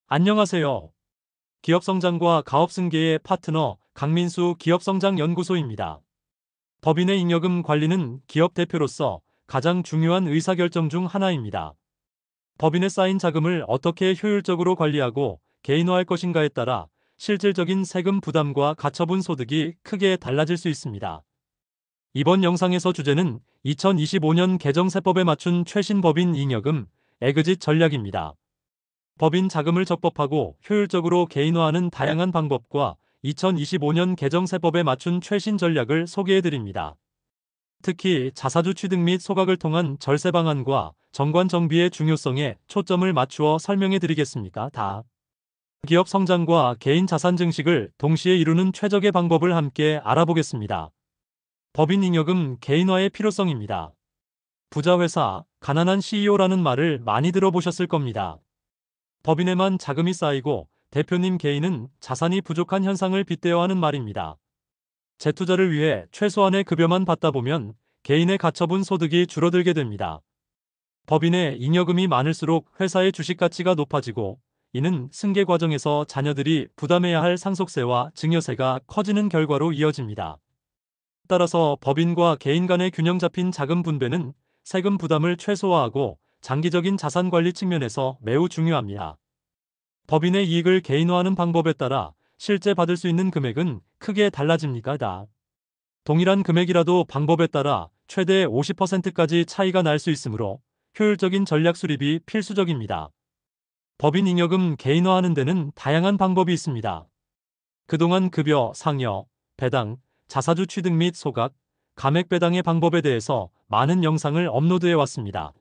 안녕하세요. 기업성장과 가업승계의 파트너 강민수 기업성장연구소입니다. 법인의 잉여금 관리는 기업 대표로서 가장 중요한 의사결정 중 하나입니다. 법인에 쌓인 자금을 어떻게 효율적으로 관리하고 개인화할 것인가에 따라 실질적인 세금 부담과 가처분 소득이 크게 달라질 수 있습니다. 이번 영상에서 주제는 2025년 개정세법에 맞춘 최신 법인 잉여금 엑짓 전략입니다. 법인 자금을 적법하고 효율적으로 개인화하는 다양한 방법과 2025년 개정세법에 맞춘 최신 전략을 소개해드립니다. 특히 자사주 취득 및 소각을 통한 절세 방안과 정관 정비의 중요성에 초점을 맞추어 설명해드리겠습니다. 기업 성장과 개인 자산 증식을 동시에 이루는 최적의 방법을 함께 알아보겠습니다. 법인 잉여금 개인화의 필요성입니다. 부자 회사, 가난한 CEO라는 말을 많이 들어보셨을 겁니다. 법인에만 자금이 쌓이고 대표님 개인은 자산이 부족한 현상을 빗대어 하는 말입니다. 재투자를 위해 최소한의 급여만 받다 보면 개인의 가처분 소득이 줄어들게 됩니다. 법인의 잉여금이 많을수록 회사의 주식 가치가 높아지고 이는 승계 과정에서 자녀들이 부담해야 할 상속세와 증여세가 커지는 결과로 이어집니다. 따라서 법인과 개인 간의 균형 잡힌 자금 분배는 세금 부담을 최소화하고 장기적인 자산 관리 측면에서 매우 중요합니다. 법인의 이익을 개인화하는 방법에 따라 실제 받을 수 있는 금액은 크게 달라집니다. 동일한 금액이라도 방법에 따라 최대 50%까지 차이가 날 수 있으므로 효율적인 전략 수립이 필수적입니다. 법인 잉여금 개인화하는 데는 다양한 방법이 있습니다. 그동안 급여, 상여, 배당, 자사주 취득 및 소각, 감액 배당의 방법에 대해서 많은 영상을 업로드해 왔습니다.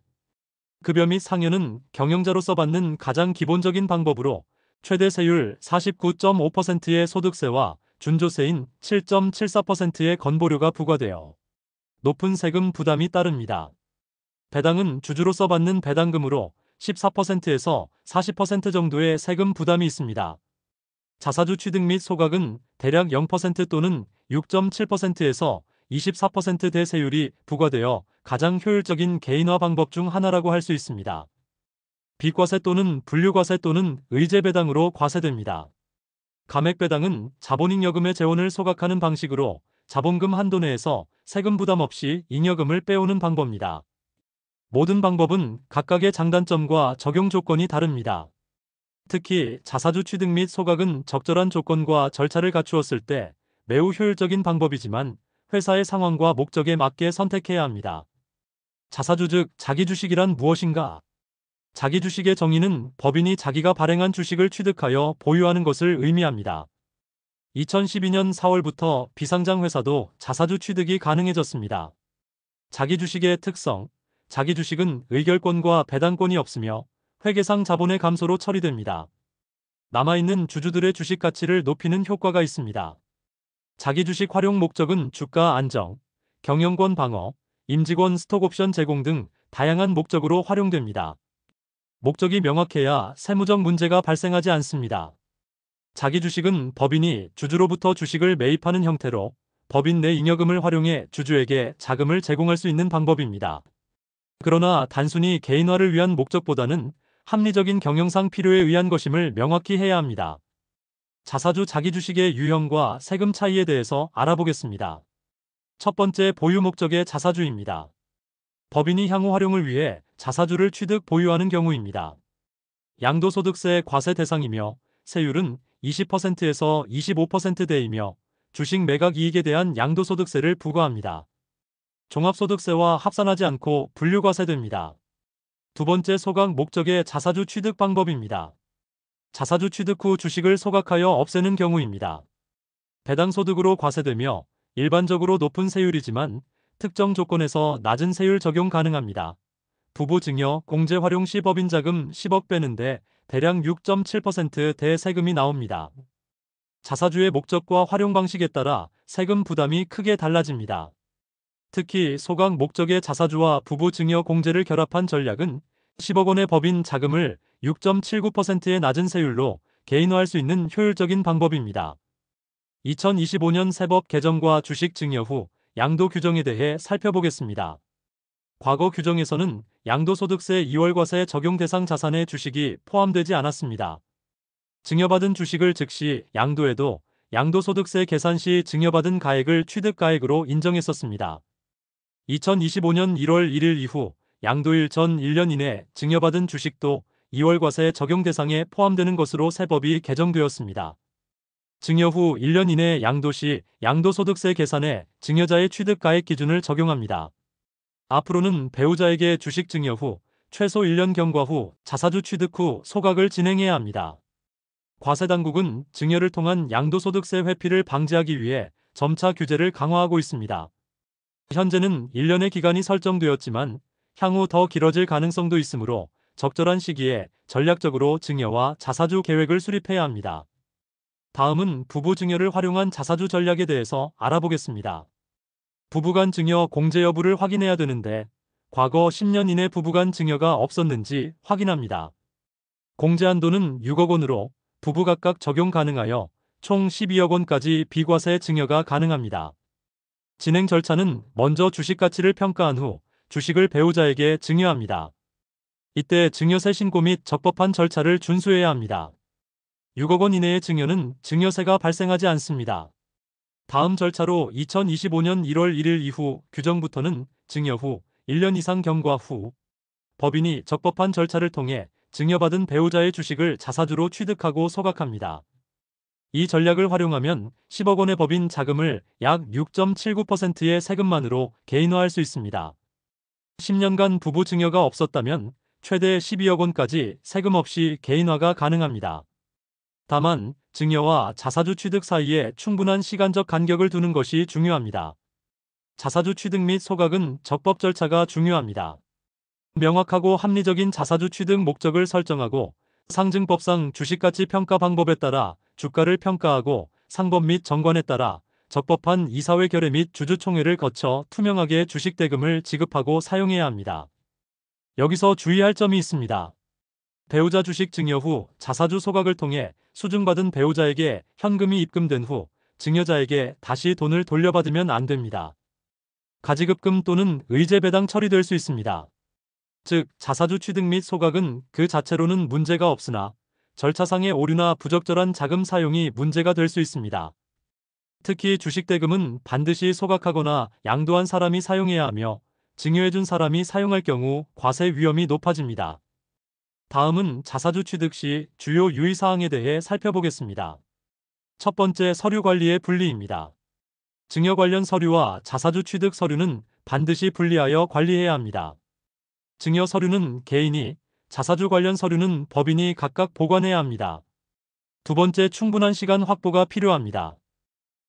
급여 및 상여는 경영자로서 받는 가장 기본적인 방법으로 최대 세율 49.5%의 소득세와 준조세인 7.74%의 건보료가 부과되어 높은 세금 부담이 따릅니다. 배당은 주주로서 받는 배당금으로 14%에서 40% 정도의 세금 부담이 있습니다. 자사주 취득 및 소각은 대략 0% 또는 6.7%에서 24% 대세율이 부과되어 가장 효율적인 개인화 방법 중 하나라고 할 수 있습니다. 비과세 또는 분류과세 또는 의제배당으로 과세됩니다. 감액배당은 자본잉여금의 재원을 소각하는 방식으로 자본금 한도 내에서 세금 부담 없이 잉여금을 빼오는 방법입니다. 모든 방법은 각각의 장단점과 적용 조건이 다릅니다. 특히 자사주 취득 및 소각은 적절한 조건과 절차를 갖추었을 때 매우 효율적인 방법이지만 회사의 상황과 목적에 맞게 선택해야 합니다. 자사주 즉 자기주식이란 무엇인가? 자기주식의 정의는 법인이 자기가 발행한 주식을 취득하여 보유하는 것을 의미합니다. 2012년 4월부터 비상장 회사도 자사주 취득이 가능해졌습니다. 자기주식의 특성, 자기주식은 의결권과 배당권이 없으며 회계상 자본의 감소로 처리됩니다. 남아있는 주주들의 주식 가치를 높이는 효과가 있습니다. 자기주식 활용 목적은 주가 안정, 경영권 방어, 임직원 스톡옵션 제공 등 다양한 목적으로 활용됩니다. 목적이 명확해야 세무적 문제가 발생하지 않습니다. 자기주식은 법인이 주주로부터 주식을 매입하는 형태로 법인 내 잉여금을 활용해 주주에게 자금을 제공할 수 있는 방법입니다. 그러나 단순히 개인화를 위한 목적보다는 합리적인 경영상 필요에 의한 것임을 명확히 해야 합니다. 자사주 자기주식의 유형과 세금 차이에 대해서 알아보겠습니다. 첫 번째 보유 목적의 자사주입니다. 법인이 향후 활용을 위해 자사주를 취득 보유하는 경우입니다. 양도소득세 과세 대상이며 세율은 20%에서 25%대이며 주식 매각 이익에 대한 양도소득세를 부과합니다. 종합소득세와 합산하지 않고 분류과세됩니다. 두 번째 소각 목적의 자사주 취득 방법입니다. 자사주 취득 후 주식을 소각하여 없애는 경우입니다. 배당소득으로 과세되며 일반적으로 높은 세율이지만 특정 조건에서 낮은 세율 적용 가능합니다. 부부 증여, 공제 활용 시 법인 자금 10억 빼는데 대략 6.7% 대세금이 나옵니다. 자사주의 목적과 활용 방식에 따라 세금 부담이 크게 달라집니다. 특히 소각 목적의 자사주와 부부 증여 공제를 결합한 전략은 10억 원의 법인 자금을 6.79%의 낮은 세율로 개인화할 수 있는 효율적인 방법입니다. 2025년 세법 개정과 주식 증여 후 양도 규정에 대해 살펴보겠습니다. 과거 규정에서는 양도소득세 2월 과세 적용 대상 자산에 주식이 포함되지 않았습니다. 증여받은 주식을 즉시 양도해도 양도소득세 계산 시 증여받은 가액을 취득가액으로 인정했었습니다. 2025년 1월 1일 이후 양도일 전 1년 이내 증여받은 주식도 2월 과세 적용 대상에 포함되는 것으로 세법이 개정되었습니다. 증여 후 1년 이내 양도 시 양도소득세 계산에 증여자의 취득가액 기준을 적용합니다. 앞으로는 배우자에게 주식 증여 후 최소 1년 경과 후 자사주 취득 후 소각을 진행해야 합니다. 과세당국은 증여를 통한 양도소득세 회피를 방지하기 위해 점차 규제를 강화하고 있습니다. 현재는 1년의 기간이 설정되었지만 향후 더 길어질 가능성도 있으므로 적절한 시기에 전략적으로 증여와 자사주 계획을 수립해야 합니다. 다음은 부부 증여를 활용한 자사주 전략에 대해서 알아보겠습니다. 부부간 증여 공제 여부를 확인해야 되는데 과거 10년 이내 부부간 증여가 없었는지 확인합니다. 공제 한도는 6억 원으로 부부 각각 적용 가능하여 총 12억 원까지 비과세 증여가 가능합니다. 진행 절차는 먼저 주식 가치를 평가한 후 주식을 배우자에게 증여합니다. 이때 증여세 신고 및 적법한 절차를 준수해야 합니다. 6억 원 이내의 증여는 증여세가 발생하지 않습니다. 다음 절차로 2025년 1월 1일 이후 규정부터는 증여 후 1년 이상 경과 후 법인이 적법한 절차를 통해 증여받은 배우자의 주식을 자사주로 취득하고 소각합니다. 이 전략을 활용하면 10억 원의 법인 자금을 약 6.79%의 세금만으로 개인화할 수 있습니다. 10년간 부부 증여가 없었다면 최대 12억 원까지 세금 없이 개인화가 가능합니다. 다만 증여와 자사주 취득 사이에 충분한 시간적 간격을 두는 것이 중요합니다. 자사주 취득 및 소각은 적법 절차가 중요합니다. 명확하고 합리적인 자사주 취득 목적을 설정하고 상증법상 주식가치 평가 방법에 따라 주가를 평가하고 상법 및 정관에 따라 적법한 이사회 결의 및 주주총회를 거쳐 투명하게 주식 대금을 지급하고 사용해야 합니다. 여기서 주의할 점이 있습니다. 배우자 주식 증여 후 자사주 소각을 통해 수증받은 배우자에게 현금이 입금된 후 증여자에게 다시 돈을 돌려받으면 안 됩니다. 가지급금 또는 의제 배당 처리될 수 있습니다. 즉, 자사주 취득 및 소각은 그 자체로는 문제가 없으나 절차상의 오류나 부적절한 자금 사용이 문제가 될 수 있습니다. 특히 주식 대금은 반드시 소각하거나 양도한 사람이 사용해야 하며 증여해준 사람이 사용할 경우 과세 위험이 높아집니다. 다음은 자사주 취득 시 주요 유의사항에 대해 살펴보겠습니다. 첫 번째, 서류 관리의 분리입니다. 증여 관련 서류와 자사주 취득 서류는 반드시 분리하여 관리해야 합니다. 증여 서류는 개인이, 자사주 관련 서류는 법인이 각각 보관해야 합니다. 두 번째, 충분한 시간 확보가 필요합니다.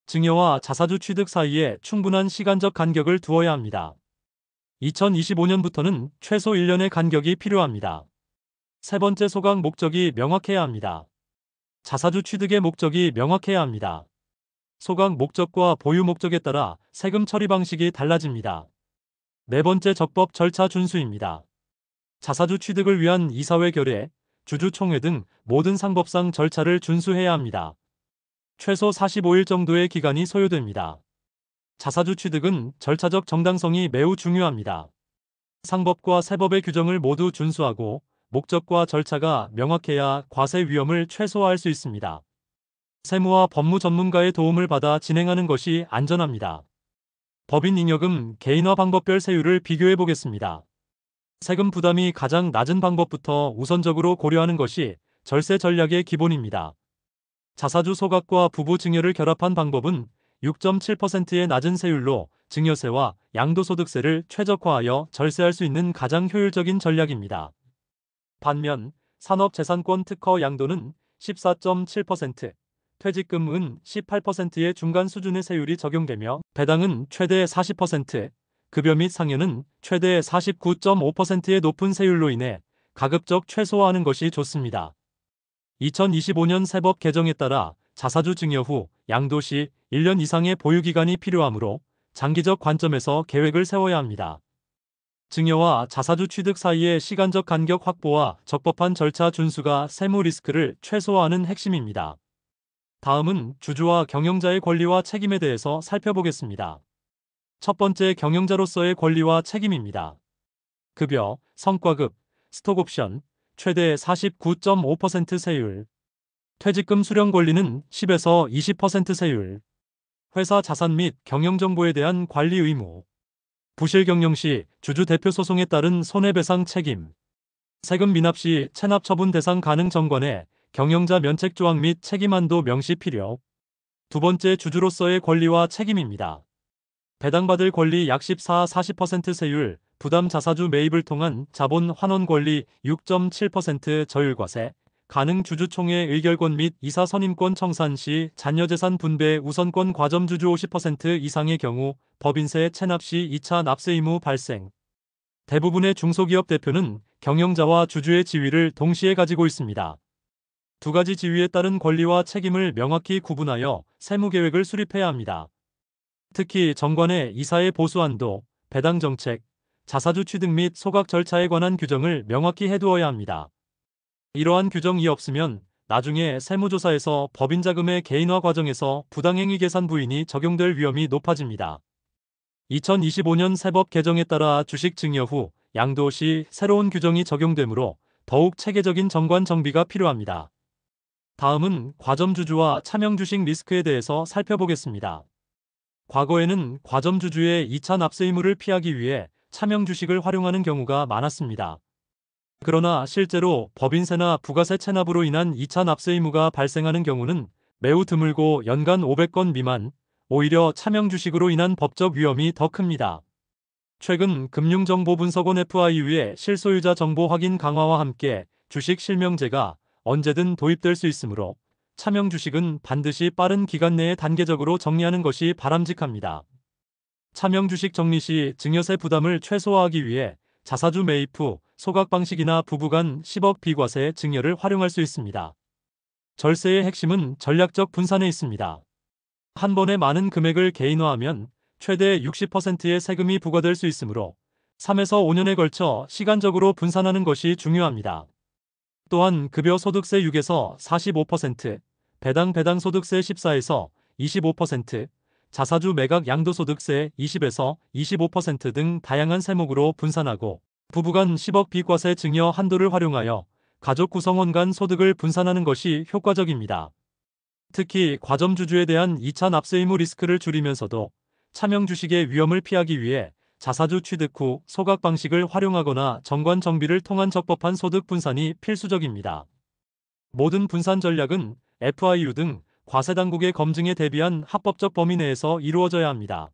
증여와 자사주 취득 사이에 충분한 시간적 간격을 두어야 합니다. 2025년부터는 최소 1년의 간격이 필요합니다. 세 번째, 소각 목적이 명확해야 합니다. 자사주 취득의 목적이 명확해야 합니다. 소각 목적과 보유 목적에 따라 세금 처리 방식이 달라집니다. 네 번째, 적법 절차 준수입니다. 자사주 취득을 위한 이사회 결의, 주주총회 등 모든 상법상 절차를 준수해야 합니다. 최소 45일 정도의 기간이 소요됩니다. 자사주 취득은 절차적 정당성이 매우 중요합니다. 상법과 세법의 규정을 모두 준수하고 목적과 절차가 명확해야 과세 위험을 최소화할 수 있습니다. 세무와 법무 전문가의 도움을 받아 진행하는 것이 안전합니다. 법인 잉여금 개인화 방법별 세율을 비교해 보겠습니다. 세금 부담이 가장 낮은 방법부터 우선적으로 고려하는 것이 절세 전략의 기본입니다. 자사주 소각과 부부 증여를 결합한 방법은 6.7%의 낮은 세율로 증여세와 양도소득세를 최적화하여 절세할 수 있는 가장 효율적인 전략입니다. 반면 산업재산권 특허 양도는 14.7%, 퇴직금은 18%의 중간 수준의 세율이 적용되며 배당은 최대 40%, 급여 및 상여는 최대 49.5%의 높은 세율로 인해 가급적 최소화하는 것이 좋습니다. 2025년 세법 개정에 따라 자사주 증여 후 양도 시 1년 이상의 보유기간이 필요하므로 장기적 관점에서 계획을 세워야 합니다. 증여와 자사주 취득 사이의 시간적 간격 확보와 적법한 절차 준수가 세무 리스크를 최소화하는 핵심입니다. 다음은 주주와 경영자의 권리와 책임에 대해서 살펴보겠습니다. 첫 번째, 경영자로서의 권리와 책임입니다. 급여, 성과급, 스톡옵션, 최대 49.5% 세율. 퇴직금 수령 권리는 10에서 20% 세율. 회사 자산 및 경영정보에 대한 관리 의무. 부실 경영 시 주주 대표 소송에 따른 손해배상 책임. 세금 미납 시 체납 처분 대상 가능 정관에 경영자 면책 조항 및 책임 한도 명시 필요. 두 번째, 주주로서의 권리와 책임입니다. 배당받을 권리 약 14-40% 세율, 부담 자사주 매입을 통한 자본 환원 권리 6.7% 저율과세, 가능 주주총회 의결권 및 이사 선임권 청산 시 잔여재산 분배 우선권 과점주주 50% 이상의 경우 법인세 체납 시 2차 납세 의무 발생. 대부분의 중소기업 대표는 경영자와 주주의 지위를 동시에 가지고 있습니다. 두 가지 지위에 따른 권리와 책임을 명확히 구분하여 세무계획을 수립해야 합니다. 특히 정관의 이사의 보수한도, 배당 정책, 자사주 취득 및 소각 절차에 관한 규정을 명확히 해두어야 합니다. 이러한 규정이 없으면 나중에 세무조사에서 법인 자금의 개인화 과정에서 부당행위 계산 부인이 적용될 위험이 높아집니다. 2025년 세법 개정에 따라 주식 증여 후 양도 시 새로운 규정이 적용되므로 더욱 체계적인 정관 정비가 필요합니다. 다음은 과점주주와 차명주식 리스크에 대해서 살펴보겠습니다. 과거에는 과점주주의 2차 납세 의무를 피하기 위해 차명주식을 활용하는 경우가 많았습니다. 그러나 실제로 법인세나 부가세 체납으로 인한 2차 납세 의무가 발생하는 경우는 매우 드물고 연간 500건 미만, 오히려 차명주식으로 인한 법적 위험이 더 큽니다. 최근 금융정보분석원 FIU의 실소유자 정보 확인 강화와 함께 주식 실명제가 언제든 도입될 수 있으므로 차명주식은 반드시 빠른 기간 내에 단계적으로 정리하는 것이 바람직합니다. 차명주식 정리 시 증여세 부담을 최소화하기 위해 자사주 매입 후 소각 방식이나 부부간 10억 비과세 증여를 활용할 수 있습니다. 절세의 핵심은 전략적 분산에 있습니다. 한 번에 많은 금액을 개인화하면 최대 60%의 세금이 부과될 수 있으므로 3에서 5년에 걸쳐 시간적으로 분산하는 것이 중요합니다. 또한 급여 소득세 6에서 45%, 배당 소득세 14에서 25%, 자사주 매각 양도소득세 20에서 25% 등 다양한 세목으로 분산하고 부부간 10억 비과세 증여 한도를 활용하여 가족 구성원 간 소득을 분산하는 것이 효과적입니다. 특히 과점주주에 대한 2차 납세 의무 리스크를 줄이면서도 차명주식의 위험을 피하기 위해 자사주 취득 후 소각 방식을 활용하거나 정관 정비를 통한 적법한 소득 분산이 필수적입니다. 모든 분산 전략은 FIU 등 과세당국의 검증에 대비한 합법적 범위 내에서 이루어져야 합니다.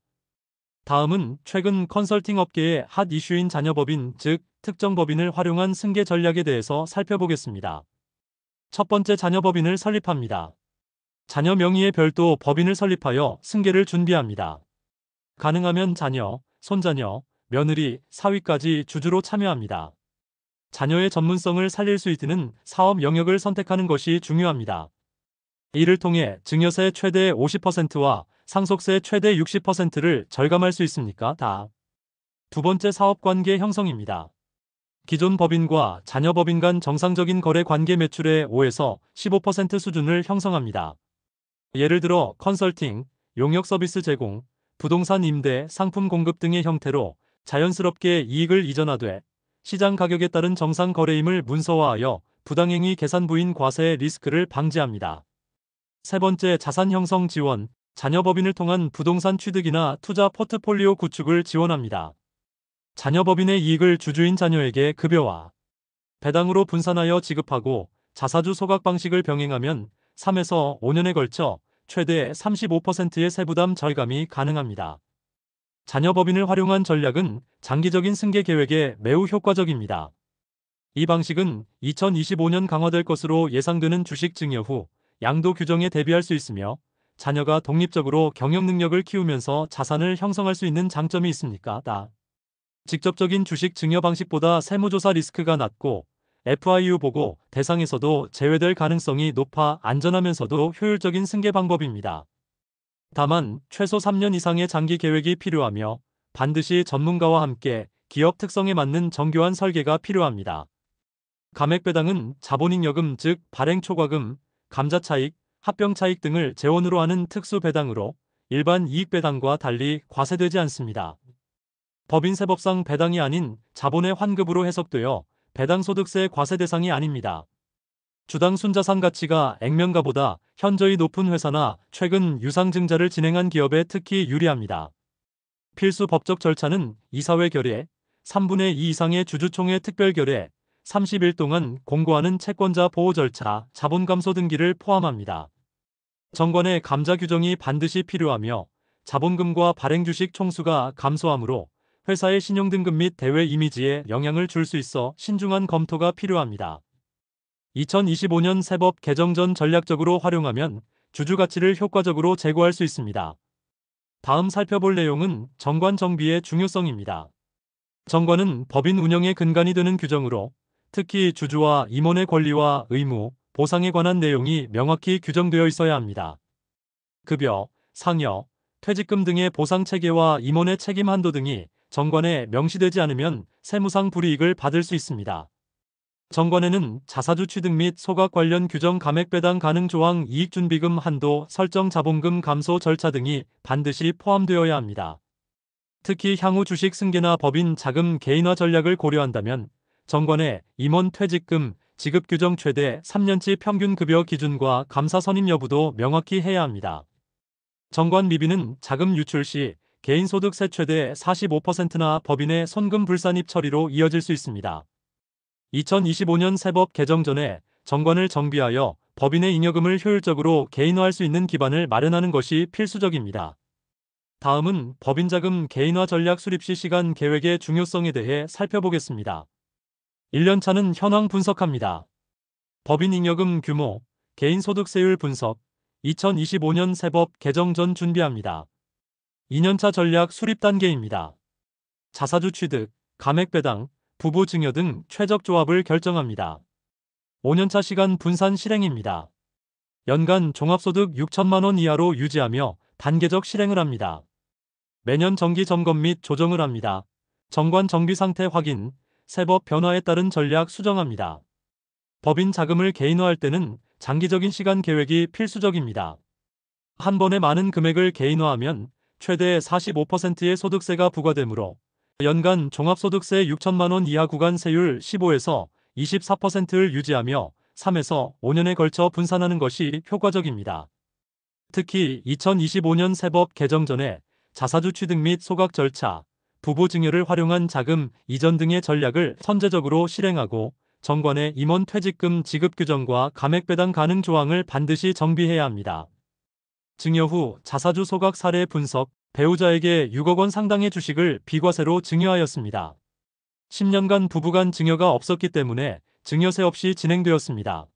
다음은 최근 컨설팅 업계의 핫 이슈인 자녀법인, 즉 특정법인을 활용한 승계 전략에 대해서 살펴보겠습니다. 첫 번째, 자녀법인을 설립합니다. 자녀 명의의 별도 법인을 설립하여 승계를 준비합니다. 가능하면 자녀, 손자녀, 며느리, 사위까지 주주로 참여합니다. 자녀의 전문성을 살릴 수 있는 사업 영역을 선택하는 것이 중요합니다. 이를 통해 증여세 최대 50%와 상속세 최대 60%를 절감할 수 있습니까? 두 번째, 사업관계 형성입니다. 기존 법인과 자녀 법인 간 정상적인 거래 관계 매출의 5에서 15% 수준을 형성합니다. 예를 들어 컨설팅, 용역 서비스 제공, 부동산 임대, 상품 공급 등의 형태로 자연스럽게 이익을 이전하되 시장 가격에 따른 정상 거래임을 문서화하여 부당행위 계산 부인 과세 리스크를 방지합니다. 세 번째, 자산 형성 지원, 자녀 법인을 통한 부동산 취득이나 투자 포트폴리오 구축을 지원합니다. 자녀 법인의 이익을 주주인 자녀에게 급여와 배당으로 분산하여 지급하고 자사주 소각 방식을 병행하면 3에서 5년에 걸쳐 최대 35%의 세부담 절감이 가능합니다. 자녀 법인을 활용한 전략은 장기적인 승계 계획에 매우 효과적입니다. 이 방식은 2025년 강화될 것으로 예상되는 주식 증여 후 양도 규정에 대비할 수 있으며 자녀가 독립적으로 경영 능력을 키우면서 자산을 형성할 수 있는 장점이 있습니까? 직접적인 주식 증여 방식보다 세무조사 리스크가 낮고 FIU 보고 대상에서도 제외될 가능성이 높아 안전하면서도 효율적인 승계 방법입니다. 다만 최소 3년 이상의 장기 계획이 필요하며 반드시 전문가와 함께 기업 특성에 맞는 정교한 설계가 필요합니다. 감액배당은 자본잉여금, 즉 발행초과금, 감자차익, 합병차익 등을 재원으로 하는 특수배당으로 일반 이익배당과 달리 과세되지 않습니다. 법인세법상 배당이 아닌 자본의 환급으로 해석되어 배당소득세 과세 대상이 아닙니다. 주당 순자산 가치가 액면가보다 현저히 높은 회사나 최근 유상증자를 진행한 기업에 특히 유리합니다. 필수 법적 절차는 이사회 결의, 3분의 2 이상의 주주총회 특별 결의, 30일 동안 공고하는 채권자 보호 절차, 자본 감소 등기를 포함합니다. 정관의 감자 규정이 반드시 필요하며 자본금과 발행 주식 총수가 감소하므로 회사의 신용등급 및 대외 이미지에 영향을 줄 수 있어 신중한 검토가 필요합니다. 2025년 세법 개정 전 전략적으로 활용하면 주주 가치를 효과적으로 제고할 수 있습니다. 다음 살펴볼 내용은 정관 정비의 중요성입니다. 정관은 법인 운영의 근간이 되는 규정으로 특히 주주와 임원의 권리와 의무, 보상에 관한 내용이 명확히 규정되어 있어야 합니다. 급여, 상여, 퇴직금 등의 보상 체계와 임원의 책임 한도 등이 정관에 명시되지 않으면 세무상 불이익을 받을 수 있습니다. 정관에는 자사주 취득 및 소각 관련 규정 감액 배당 가능 조항 이익준비금 한도 설정 자본금 감소 절차 등이 반드시 포함되어야 합니다. 특히 향후 주식 승계나 법인 자금 개인화 전략을 고려한다면 정관에 임원 퇴직금 지급 규정 최대 3년치 평균 급여 기준과 감사 선임 여부도 명확히 해야 합니다. 정관 미비는 자금 유출 시 개인소득세 최대 45%나 법인의 손금 불산입 처리로 이어질 수 있습니다. 2025년 세법 개정 전에 정관을 정비하여 법인의 잉여금을 효율적으로 개인화할 수 있는 기반을 마련하는 것이 필수적입니다. 다음은 법인자금 개인화 전략 수립 시 시간 계획의 중요성에 대해 살펴보겠습니다. 1년차는 현황 분석합니다. 법인 잉여금 규모, 개인소득세율 분석, 2025년 세법 개정 전 준비합니다. 2년차 전략 수립 단계입니다. 자사주 취득, 감액 배당, 부부 증여 등 최적 조합을 결정합니다. 5년차 시간 분산 실행입니다. 연간 종합소득 6천만 원 이하로 유지하며 단계적 실행을 합니다. 매년 정기 점검 및 조정을 합니다. 정관 정비 상태 확인, 세법 변화에 따른 전략 수정합니다. 법인 자금을 개인화할 때는 장기적인 시간 계획이 필수적입니다. 한 번에 많은 금액을 개인화하면 최대 45%의 소득세가 부과되므로 연간 종합소득세 6천만 원 이하 구간 세율 15에서 24%를 유지하며 3에서 5년에 걸쳐 분산하는 것이 효과적입니다. 특히 2025년 세법 개정 전에 자사주 취득 및 소각 절차, 부부 증여를 활용한 자금 이전 등의 전략을 선제적으로 실행하고 정관의 임원 퇴직금 지급 규정과 감액 배당 가능 조항을 반드시 정비해야 합니다. 증여 후 자사주 소각 사례 분석, 배우자에게 6억 원 상당의 주식을 비과세로 증여하였습니다. 10년간 부부간 증여가 없었기 때문에 증여세 없이 진행되었습니다.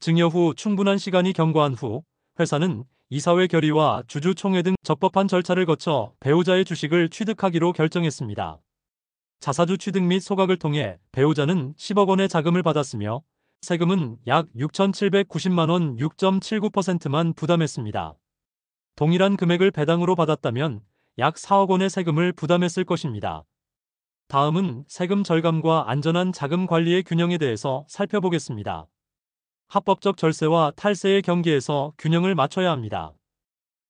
증여 후 충분한 시간이 경과한 후 회사는 이사회 결의와 주주총회 등 적법한 절차를 거쳐 배우자의 주식을 취득하기로 결정했습니다. 자사주 취득 및 소각을 통해 배우자는 10억 원의 자금을 받았으며 세금은 약 6,790만 원 6.79%만 부담했습니다. 동일한 금액을 배당으로 받았다면 약 4억 원의 세금을 부담했을 것입니다. 다음은 세금 절감과 안전한 자금 관리의 균형에 대해서 살펴보겠습니다. 합법적 절세와 탈세의 경계에서 균형을 맞춰야 합니다.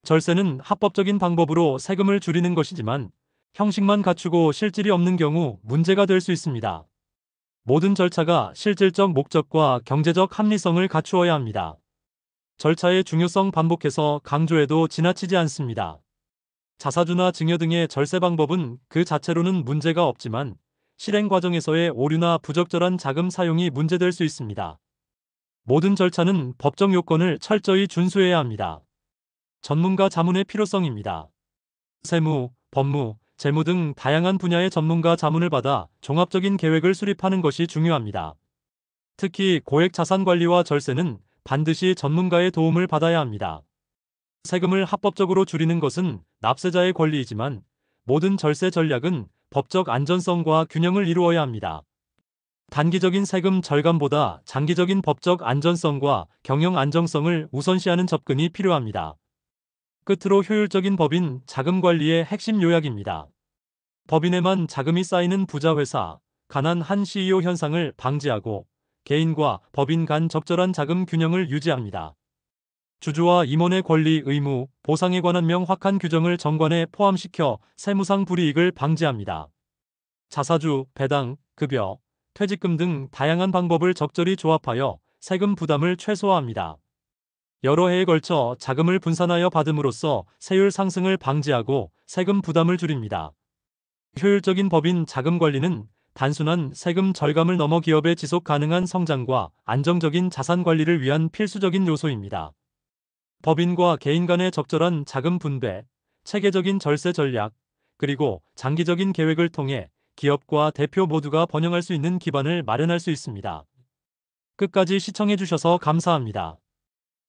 절세는 합법적인 방법으로 세금을 줄이는 것이지만 형식만 갖추고 실질이 없는 경우 문제가 될 수 있습니다. 모든 절차가 실질적 목적과 경제적 합리성을 갖추어야 합니다. 절차의 중요성 반복해서 강조해도 지나치지 않습니다. 자사주나 증여 등의 절세 방법은 그 자체로는 문제가 없지만 실행 과정에서의 오류나 부적절한 자금 사용이 문제될 수 있습니다. 모든 절차는 법정 요건을 철저히 준수해야 합니다. 전문가 자문의 필요성입니다. 세무, 법무, 재무 등 다양한 분야의 전문가 자문을 받아 종합적인 계획을 수립하는 것이 중요합니다. 특히 고액 자산 관리와 절세는 반드시 전문가의 도움을 받아야 합니다. 세금을 합법적으로 줄이는 것은 납세자의 권리이지만 모든 절세 전략은 법적 안전성과 균형을 이루어야 합니다. 단기적인 세금 절감보다 장기적인 법적 안전성과 경영 안정성을 우선시하는 접근이 필요합니다. 끝으로 효율적인 법인 자금 관리의 핵심 요약입니다. 법인에만 자금이 쌓이는 부자 회사, 가난한 CEO 현상을 방지하고 개인과 법인 간 적절한 자금 균형을 유지합니다. 주주와 임원의 권리, 의무, 보상에 관한 명확한 규정을 정관에 포함시켜 세무상 불이익을 방지합니다. 자사주, 배당, 급여, 퇴직금 등 다양한 방법을 적절히 조합하여 세금 부담을 최소화합니다. 여러 해에 걸쳐 자금을 분산하여 받음으로써 세율 상승을 방지하고 세금 부담을 줄입니다. 효율적인 법인 자금 관리는 단순한 세금 절감을 넘어 기업의 지속 가능한 성장과 안정적인 자산 관리를 위한 필수적인 요소입니다. 법인과 개인 간의 적절한 자금 분배, 체계적인 절세 전략, 그리고 장기적인 계획을 통해 기업과 대표 모두가 번영할 수 있는 기반을 마련할 수 있습니다. 끝까지 시청해주셔서 감사합니다.